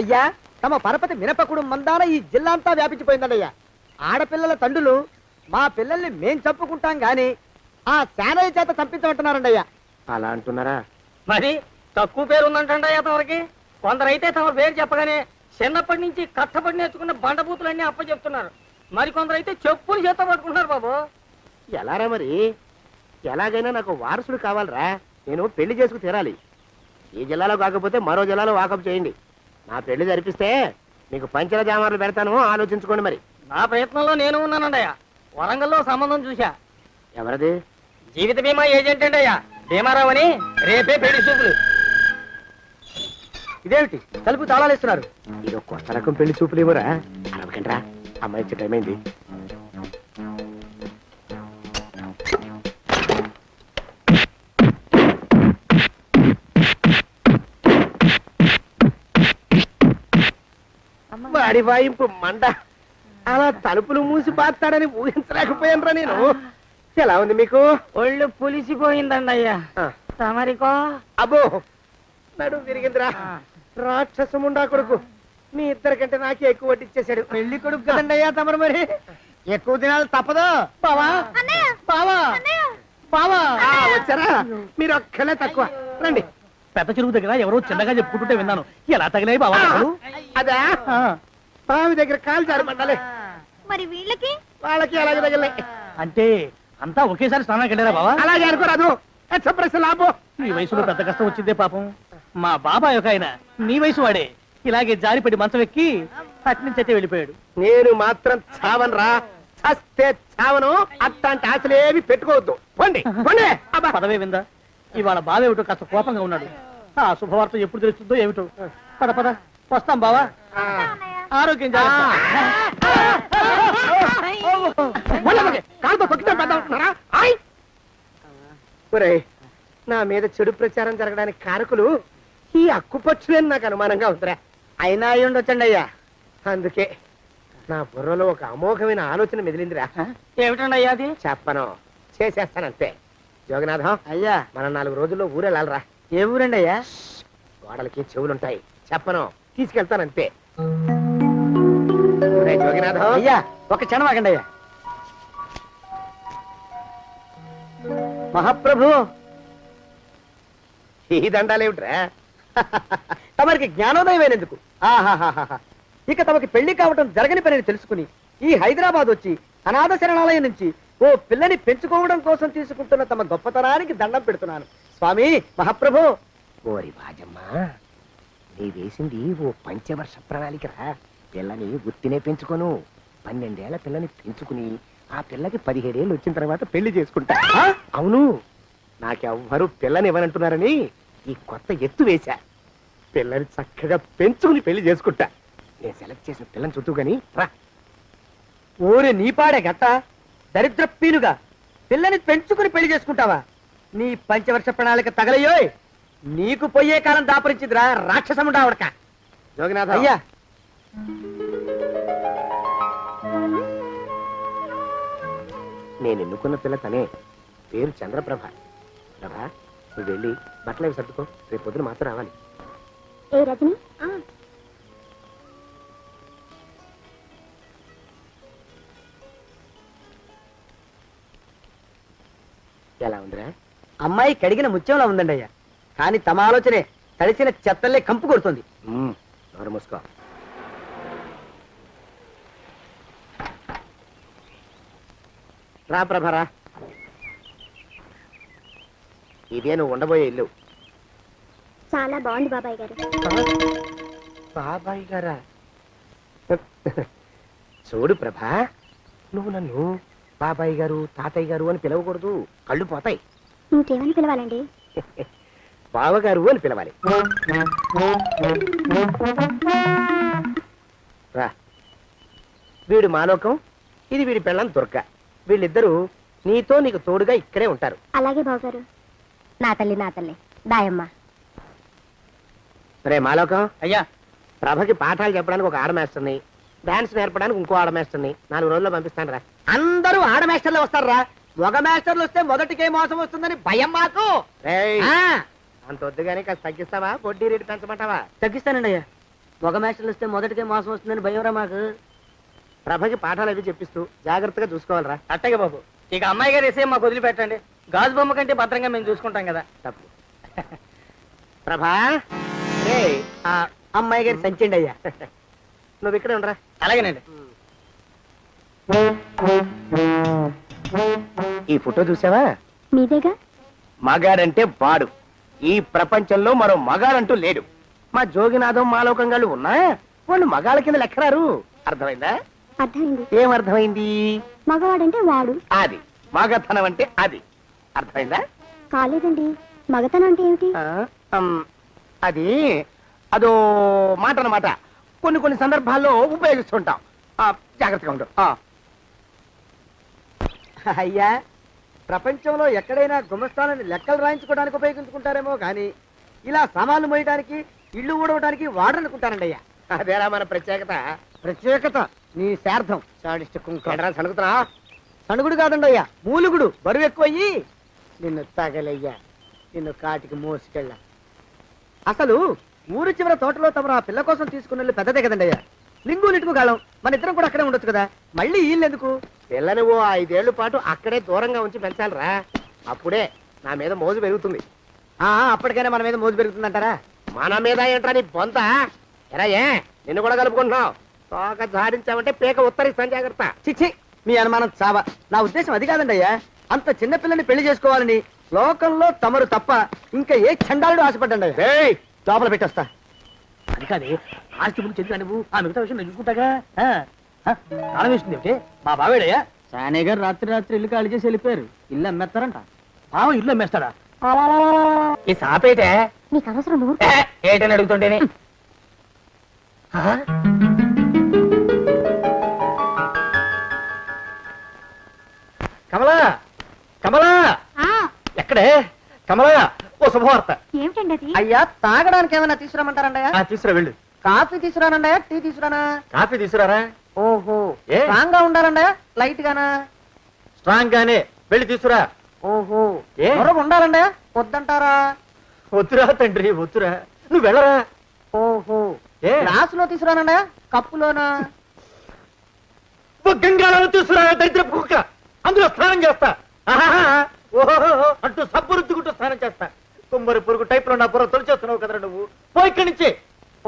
అయ్యా తమ పరపతి మినపకుడు మందాన ఈ జిల్లా అంతా వ్యాపించిపోయిందండయ్యా. ఆడపిల్లల తండ్రులు మా పిల్లల్ని మేం చంపుకుంటాం గాని ఆ శానయ్య చేత చంపించమంటున్నారండి అయ్యా. అలా అంటున్నారా? మరి తక్కువ పేరు ఉందంటయ్యా తమరికి. కొందరైతే తమ పేరు చెప్పగానే చిన్నప్పటి నుంచి కట్టబడి నేర్చుకున్న బండబూతులన్నీ అప్పచెప్తున్నారు. మరి కొందరైతే చెప్పులు చేత పట్టుకుంటున్నారు బాబు. ఎలారా మరి? ఎలాగైనా నాకు వారసుడు కావాలరా. నేను పెళ్లి చేసుకు తీరాలి. ఈ జిల్లాలో కాకపోతే మరో జిల్లాలో వాకప్ చేయండి. నా పెళ్లి జరిపిస్తే మీకు పంచల జామార్లు పెడతాను, ఆలోచించుకోండి. మరి నా ప్రయత్నంలో నేను ఉన్నానండయ్యా. వరంగల్లో సంబంధం చూశా. ఎవరది? జీవిత బీమా ఏజెంట్ అండి అయ్యా, భీమారావు అని. రేపే పెళ్లి చూపులు. ఇదేమిటి తలుపు తాళాలు ఇస్తున్నారు? ఇది కొత్త రకం పెళ్లి చూపులు ఏమోరా. అరవకండ్రా, అమ్మాయి ఇచ్చే టైం అయింది. వాడి వాయింపు మండ. అలా తలుపులు మూసి పాతాడని ఊహించలేకపోయానురా నేను. ఎలా ఉంది మీకు? ఒళ్ళు పులిసిపోయిందండి అయ్యా. తమరికో? అబ్బో, నడు విరిగిందిరా. రాక్షసముండా కొడుకు మీ ఇద్దరికంటే నాకే ఎక్కువ వడ్డిచ్చేశాడు. పెళ్లి కొడుకు కదండి అయ్యా తమరు. మరి ఎక్కువ దినాలు తప్పదు. బావా బావా బావా వచ్చారా? మీరు ఒక్కలే తక్కువ. రండి. పెద్ద చెరువు దగ్గర ఎవరో చిన్నగా చెప్పుకుంటుంటే విన్నాను. ఎలా తగిలాయి బావా? అదా బావి దగ్గర కాలు జారమండాలి. మరి వీళ్ళకి వాళ్ళకి అలాగే తగిలే. అంటే అంతా ఒకేసారి స్నానానికి వెళ్ళారా బావా? అలాగే అనుకోరాదు. ప్రశ్న లాభో. ఈ వయసులో పెద్ద కష్టం వచ్చిందే పాపం. మా బాబాయ్ ఒక ఆయన నీ వయసు వాడే ఇలాగే జారిపడి మంచం ఎక్కి అట్నుంచైతే వెళ్ళిపోయాడు. నేను మాత్రం చావను రా. చస్తే చావను. అట్లాంటి ఆశలేవి పెట్టుకోవద్దు. పండి పండి. పదవే విందా. ఇవాళ బావేమిటో కాస్త కోపంగా ఉన్నాడు. ఆ శుభవార్త ఎప్పుడు తెలుస్తుందో ఏమిటో. పద పద వస్తాం బావా. ఆరోగ్యం కాలుతో తొక్కితే పెద్ద. నా మీద చెడు ప్రచారం జరగడానికి కారకులు ఈ అక్కుపక్షులని నాకు అనుమానంగా ఉందిరా. అయినా అయి ఉండొచ్చండి అయ్యా. అందుకే నా బుర్రలో ఒక అమోఘమైన ఆలోచన మెదిలిందిరా. ఏమిటండి అయ్యా అది? చెప్పను, చేసేస్తానంతే. జోగనాథం అయ్యా, మనం 4 రోజుల్లో ఊరెళ్ళాలరా. ఏ ఊరండి అయ్యా? గోడలకి చెవులుంటాయి. చెప్పను, తీసుకెళ్తానంతే. జోగినాథం అయ్యా ఒక క్షణం ఆగండి అయ్యా. మహాప్రభు, ఈ దండాలేమిట్రా? తమరికి జ్ఞానోదయం అయినందుకు. ఆహాహాహా. ఇక తమకి పెళ్లి కావటం జరగని పనిని తెలుసుకుని ఈ హైదరాబాద్ వచ్చి అనాథ శరణాలయం నుంచి ఓ పిల్లని పెంచుకోవడం కోసం తీసుకుంటున్న తమ గొప్పతనానికి దండం పెడుతున్నాను స్వామి. మహాప్రభు. ఓరి బాజమ్మా, నీ వేసింది ఓ పంచవర్ష ప్రణాళికరా. పిల్లని గుర్తినే పెంచుకోను. 12 ఏళ్ల పిల్లని పెంచుకుని ఆ పిల్లకి 17 ఏళ్ళు వచ్చిన తర్వాత పెళ్లి చేసుకుంటా. అవును, నాకెవ్వరూ పిల్లని ఇవ్వనంటున్నారని ఈ కొత్త ఎత్తు వేశా. పిల్లని చక్కగా పెంచుకుని పెళ్లి చేసుకుంటా. నేను సెలెక్ట్ చేసిన పిల్లని చుట్టూ గాని రా. ఊరి నీపాడే గట్ట దరిద్ర పీనుగా పిల్లని పెంచుకుని పెళ్లి చేసుకుంటావా? నీ పంచవర్ష ప్రణాళిక తగలయ్యోయ్. నీకు పోయే కాలం దాపరించిందిరా రాక్షసముండా ఆవిడక. జోగినాథ అయ్యా, నేను ఎన్నుకున్న పిల్ల తనే. పేరు చంద్రప్రభ. ప్రభ, నువ్వు వెళ్ళి బట్టలు అవి సర్దుకో. రేపు పొద్దున మాత్రం రావాలి. ఏ రజని, ఎలా ఉందిరా? అమ్మాయి కడిగిన ముత్యంలా ఉందండి అయ్యా. కానీ తమ ఆలోచనే తడిసిన చెత్తల్లే కంపు కొడుతుంది. నోరు మూసుకో. రా ప్రభరా, ఇదే నువ్వు ఉండబోయే ఇల్లు. చాలా బాగుంది బాబాయ్ గారు. బాబాయ్ గారా? చూడు ప్రభా, నువ్వు నన్ను బాబాయ్ గారు తాతయ్య గారు అని పిలవకూడదు. కళ్ళు పోతాయి. ఇంకేమని పిలవాలండి? బావగారు అని పిలవాలి. రా. వీడు మాలోకం, ఇది వీడి పెళ్ళం దుర్గ. వీళ్ళిద్దరూ నీతో నీకు తోడుగా ఇక్కడే ఉంటారు. అలాగే బావగారు. నా తల్లి దాయమ్మ. రే మాలోకం, అయ్యా, ప్రభకి పాఠాలు చెప్పడానికి ఒక ఆడమేస్టర్ని, డాన్స్ నేర్పడానికి ఇంకో ఆడమేస్టర్ని 4 రోజుల్లో పంపిస్తాను రా. అందరూ ఆడ మాస్టర్లు వస్తారా? మగ మాస్టర్లు వస్తే మొదటికే మోసం వస్తుందని భయం మాకు. అంత వద్దుగానే కాస్త తగ్గిస్తావా? వడ్డీ రేటు పెంచమంటావా? తగ్గిస్తానండి అయ్యా. మగ మేషలు వస్తే మొదటికే మోసం వస్తుందని భయంరా మాకు. ప్రభకి పాఠాలు అవి చెప్పిస్తూ జాగ్రత్తగా చూసుకోవాలిరా. అట్టగే బాబు. ఇక అమ్మాయి గారి విషయం మాకు వదిలిపెట్టండి. గాజు బొమ్మ కంటే భద్రంగా మేము చూసుకుంటాం కదా. తప్పు. ప్రభా ఆ అమ్మాయి గారి సంచండి అయ్యా. నువ్వు ఇక్కడే ఉండరా. అలాగేనండి. ఈ ఫోటో చూసావా? మీదేగా. మగాడంటే వాడు. ఈ ప్రపంచంలో మరో మగాడంటూ లేడు. మా జోగినాథం మాలోకంగాళ్ళు ఉన్నా వాళ్ళు మగాళ్ళ కింద లెక్కరారు. అర్థమైందా? అర్థమైంది. ఏమర్థమైంది? మగవాడంటే వాడు. అది మగతనం అంటే అది. అర్థమైందా? కాలేదండి. మగతనం అంటే ఏమిటి? అది అదో మాట అన్నమాట. కొన్ని సందర్భాల్లో ఉపయోగిస్తుంటాం. జాగ్రత్తగా ఉండు. అయ్యా, ప్రపంచంలో ఎక్కడైనా గుమస్తాలని లెక్కలు రాయించుకోవడానికి ఉపయోగించుకుంటారేమో కానీ ఇలా సామాన్లు మోయడానికి, ఇల్లు ఊడవడానికి వాడనుకుంటానండి అయ్యా. అదేరా మన ప్రత్యేకత. ప్రత్యేకత నీ శార్థం. ఎడరా సణుకుతున్నా? సణుగుడు కాదండి అయ్యా, మూలుగుడు. బరువు ఎక్కువయ్యి నిన్ను తగలయ్యా, నిన్ను కాటికి మోసుకెళ్ళ. అసలు ఊరు చివర తోటలో తమరు ఆ పిల్ల కోసం తీసుకున్న పెద్దదే కదండి అయ్యా. లింగు నిటుకు గాలం. మన ఇద్దరం కూడా అక్కడే ఉండొచ్చు కదా. మళ్ళీ వీళ్ళు ఎందుకు? పిల్లని ఓ 5 ఏళ్ల పాటు అక్కడే దూరంగా ఉంచి పెంచాలిరా. అప్పుడే నా మీద మోజు పెరుగుతుంది. అప్పటికైనా మన మీద మోజు పెరుగుతుందంటారా? మన మీద ఏంట్రా నీ బొంత? ఎరా నిన్ను కూడా కలుపుకుంటున్నావు. తోక జాడించావంటే పీక ఉత్తరిస్తాను. జాగ్రత్త. చిచ్చి, మీ అనుమానం చావా. నా ఉద్దేశం అది కాదండి అయ్యా. అంత చిన్న పిల్లని పెళ్లి చేసుకోవాలని లోకంలో తమరు తప్ప ఇంకా ఏ చండాలుడు ఆశపడ్డండి అయ్యా. ఏయ్, లోపల పెట్టొస్తా. అది కాదే, ఆస్తి గురించి ఎందుకు నువ్వు? ఆ మిగతా విషయం నేను చూసుకుంటాగా. తాళం వేస్తుంది ఏమిటి? మా బావేడయ్యా. సానే గారు రాత్రి ఇల్లు ఖాళీ చేసి వెళ్ళిపోయారు. ఇల్లు అమ్మేస్తారంట. బావ ఇల్లు అమ్మేస్తాడా? ఈ సాపేటే నీకు అవసరం నువ్వు. ఏటని అడుగుతుంటేనే. కమలా, కమలా, ఎక్కడే? కమలా, ఓ శుభవార్త. ఏమిటండి అది? అయ్యా, తాగడానికి ఏమైనా తీసుకురామంటారండి? తీసుకురా వెళ్ళు. కాఫీ తీసుకురానండి, టీ తీసుకురానా? కాఫీ తీసుకురారా. ఓహో, ఏ? స్ట్రాంగ్ గా ఉండాలండి, లైట్ గానా? స్ట్రాంగ్ గానే వెళ్ళి తీసుకురా. ఓహో, ఏ? మరొక ఉండాలండి, వద్దంటారా? వద్దురా తండ్రి, వద్దురా. నువ్వు వెళ్ళరా. ఓహో, ఏ? గ్లాసులో తీసుకురానండి, కప్పులోనా? గంగాళాలు తీసుకురా దరిద్ర కుక్క. అందులో స్నానం చేస్తా. ఆహాహా. ఓహో అంటూ సబ్బు రుద్దుకుంటూ స్నానం చేస్తా. కుమ్మరి పురుగు టైప్ లో నా బుర్ర తొలిచేస్తున్నావు కదరా నువ్వు. పో ఇక్కడి నుంచి.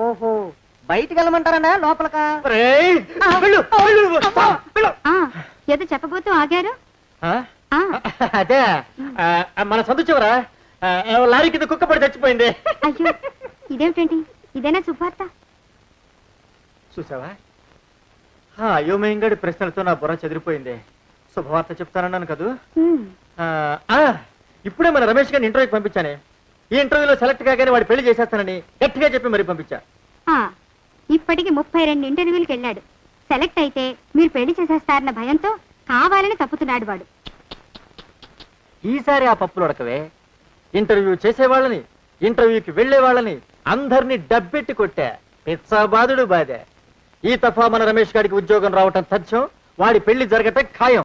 ఓహో, బయటికి వెళ్ళమంటారండి, లోపలకా? ఒరేయ్, వెళ్ళు, వెళ్ళు, వస్తా, వెళ్ళు. ఏదో చెప్పబోతూ ఆగారు. ఆ? అదే మన సందు చివరా లారీ కింద కుక్క పడి చచ్చిపోయింది. అయ్యో, ఇదేమిటండి? ఇదేనా శుభార్త? చూసావా, అయోమయంగాడి ప్రశ్నలతో నా బుర్ర చెదిరిపోయింది. శుభవార్త చెప్తానన్నాను కదూ. ఇప్పుడే మన రమేష్ గారిని ఇంటర్వ్యూకి పంపించానే. ఈ ఇంటర్వ్యూలో సెలెక్ట్ కాగానే వాడు పెళ్లి చేసేస్తానని గట్టిగా చెప్పి మరి పంపించా. ఇప్పటికి 32 ఇంటర్వ్యూలకు వెళ్ళాడు. సెలెక్ట్ అయితే మీరు పెళ్లి చేసేస్తారన్న భయంతో కావాలని తప్పుతున్నాడు వాడు. ఈసారి ఆ పప్పులు ఉడకవే. ఇంటర్వ్యూ చేసేవాళ్ళని, ఇంటర్వ్యూకి వెళ్లే వాళ్ళని అందరినీ డబ్బెట్టి కొట్టా. పిచ్చాబాదుడు బాధే. ఈ తఫా మన రమేష్ గారికి ఉద్యోగం రావటం తథ్యం. వాడి పెళ్లి జరగటం ఖాయం.